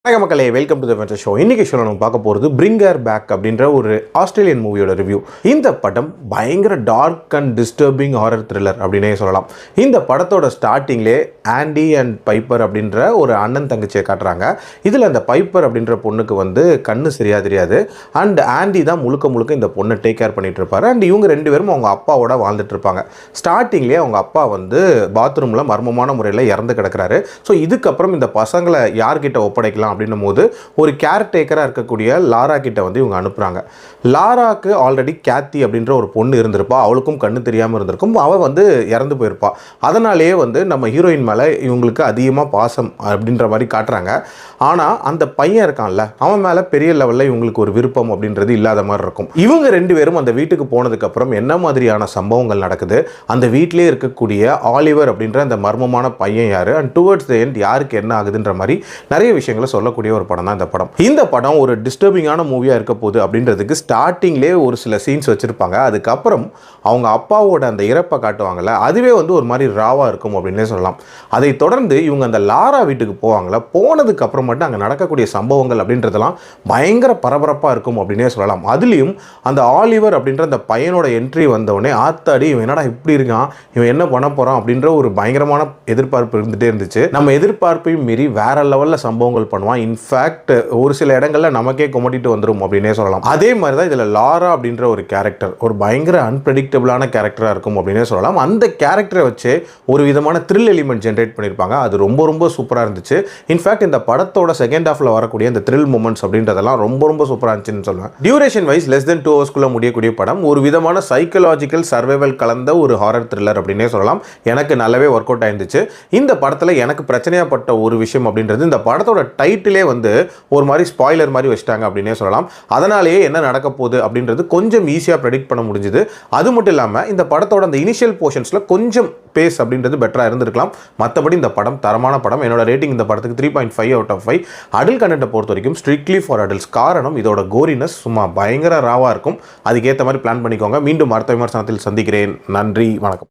வணக்கம் மக்களே, welcome to the venture show. இன்னைக்கு ஷோல நம்ம பார்க்க போகிறது பிரிங் ஹர் பேக் அப்படின்ற ஒரு ஆஸ்திரேலியன் மூவியோட ரிவ்யூ. இந்த படம் பயங்கர dark and disturbing horror thriller அப்படின்னே சொல்லலாம். இந்த படத்தோட ஸ்டார்டிங்லே ஆண்டி அண்ட் பைப்பர் அப்படின்ற ஒரு அண்ணன் தங்கச்சியை காட்டுறாங்க. இதில் அந்த பைப்பர் அப்படின்ற பொண்ணுக்கு கண்ணு சரியா தெரியாது. அண்ட் ஆண்டி தான் முழுக்க இந்த பொண்ணை டேக் கேர் பண்ணிட்டு இருப்பாரு. அண்ட் இவங்க ரெண்டு பேரும் அவங்க அப்பாவோட வாழ்ந்துட்டு இருப்பாங்க. ஸ்டார்டிங்லேயே அவங்க அப்பா பாத்ரூமில் மர்மமான முறையில் இறந்து கிடக்கிறாரு. ஸோ இதுக்கப்புறம் இந்த பசங்களை யார்கிட்ட ஒப்படைக்கலாம் அப்படின்னும் போது ஒரு கேர்டேக்கராக இருக்கக்கூடிய லாரா கிட்ட இவங்க அனுப்புகிறாங்க. லாராக்கு ஆல்ரெடி கேத்தி அப்படின்ற ஒரு பொண்ணு இருந்திருப்பா. அவளுக்கும் கண்ணு தெரியாமல் இருந்திருக்கும். அவள் இறந்து போயிருப்பா. அதனாலேயே நம்ம ஹீரோயின் மேலே இவங்களுக்கு அதிகமாக பாசம் அப்படின்ற மாதிரி காட்டுறாங்க. ஆனால் அந்த பையன் இருக்கான்ல, அவன் மேலே பெரிய லெவலில் இவங்களுக்கு ஒரு விருப்பம் அப்படின்றது இல்லாத மாதிரி இருக்கும். இவங்க ரெண்டு பேரும் அந்த வீட்டுக்கு போனதுக்கப்புறம் என்ன மாதிரியான சம்பவங்கள் நடக்குது, அந்த வீட்டிலே இருக்கக்கூடிய ஆலிவர் அப்படின்ற அந்த மர்மமான பையன் யார், அண்ட் டுவர்ட்ஸ் தி எண்ட் யாருக்கு என்ன ஆகுதுன்ற மாதிரி நிறைய விஷயங்களை சொல்லக்கூடிய ஒரு படம் தான் இந்த படம். இந்த படம் ஒரு டிஸ்டர்பிங்கான மூவியாக இருக்க போகுது அப்படின்றதுக்கு ஸ்டார்டிங்லேயே ஒரு சில சீன்ஸ் வச்சுருப்பாங்க. அதுக்கப்புறம் அவங்க அப்பாவோட அந்த இறப்பை காட்டுவாங்கள்ல, அதுவே ஒரு மாதிரி ராவாக இருக்கும் அப்படின்னே சொல்லலாம். அதை தொடர்ந்து இவங்க அந்த லாரா வீட்டுக்கு போவாங்கள, போனதுக்கு அப்புறம் மட்டும் அங்கே நடக்கக்கூடிய சம்பவங்கள் அப்படின்றதெல்லாம் பயங்கர பரபரப்பாக இருக்கும் அப்படின்னே சொல்லலாம். அதுலேயும் அந்த ஆலிவர் அப்படின்ற அந்த பையனோட என்ட்ரி வந்தவுடனே ஆத்தாடி இவன் என்னடா இப்படி இருக்கான், இவன் என்ன பண்ண போகிறான் அப்படின்ற ஒரு பயங்கரமான எதிர்பார்ப்பு இருந்துகிட்டே இருந்துச்சு. நம்ம எதிர்பார்ப்பையும் மீறி வேற லெவலில் சம்பவங்கள் பண்ணுவான். இன்ஃபேக்ட் ஒரு சில இடங்களில் நமக்கே கொமட்டிட்டு வந்துடும் அப்படின்னே சொல்லலாம். அதே மாதிரி தான் இதில் லாரா அப்படின்ற ஒரு கேரக்டர் ஒரு பயங்கர அன்பிரடிக்டபிளான கேரக்டராக இருக்கும் அப்படின்னே சொல்லலாம். அந்த கேரக்டரை வச்சு ஒரு விதமான த்ரில் எலிமெண்ட் ஜென்ரேட் பண்ணியிருப்பாங்க. அது ரொம்ப சூப்பராக இருந்துச்சு. இன்ஃபேக்ட் இந்த படத்தோட செகண்ட் ஹாஃப்ல வரக்கூடிய இந்த த்ரில் மூமெண்ட்ஸ் அப்படின்றதெல்லாம் ரொம்ப சூப்பராக இருந்துச்சுன்னு சொல்லுவேன். டியூரேஷன் வைஸ் லெஸ் தென் 2 ஹவர்ஸ்க்குள்ள முடியக்கூடிய படம். ஒரு விதமான சைக்கலாஜிக்கல் சர்வைவல் கலந்த ஒரு ஹாரர் த்ரில்லர் அப்படின்னே சொல்லலாம். எனக்கு நல்லாவே ஒர்க் அவுட் ஆயிருந்துச்சு. இந்த படத்தில் எனக்கு பிரச்சனையாப்பட்ட ஒரு விஷயம் அப்படின்றது, இந்த படத்தோட டைட்டிலே ஒரு மாதிரி ஸ்பாயிலர் மாதிரி வச்சிட்டாங்க அப்படின்னே சொல்லலாம். அதனாலேயே என்ன நடக்க போகுது அப்படின்றது கொஞ்சம் ஈஸியாக ப்ரெடிக்ட் பண்ண முடிஞ்சுது. அது மட்டும் இல்லாமல் இந்த படத்தோட அந்த இனிஷியல் போர்ஷன்ஸில் கொஞ்சம் பேஸ் அப்படின்றது பெட்டராக இருந்திருக்கலாம். மற்றபடி இந்த படம் தரமான படம். என்னோட ரேட்டிங் இந்த படத்துக்கு 3.5 out of 5. அடல்ட் கண்டென்ட்டை பொறுத்த வரைக்கும் ஸ்ட்ரிக்ட்லி ஃபார் அடல்ட்ஸ். காரணம் இதோட கோரினஸ் சும்மா பயங்கர ராவாக இருக்கும். அதுக்கேற்ற மாதிரி பிளான் பண்ணிக்கோங்க. மீண்டும் அடுத்த விமர்சனத்தில் சந்திக்கிறேன். நன்றி, வணக்கம்.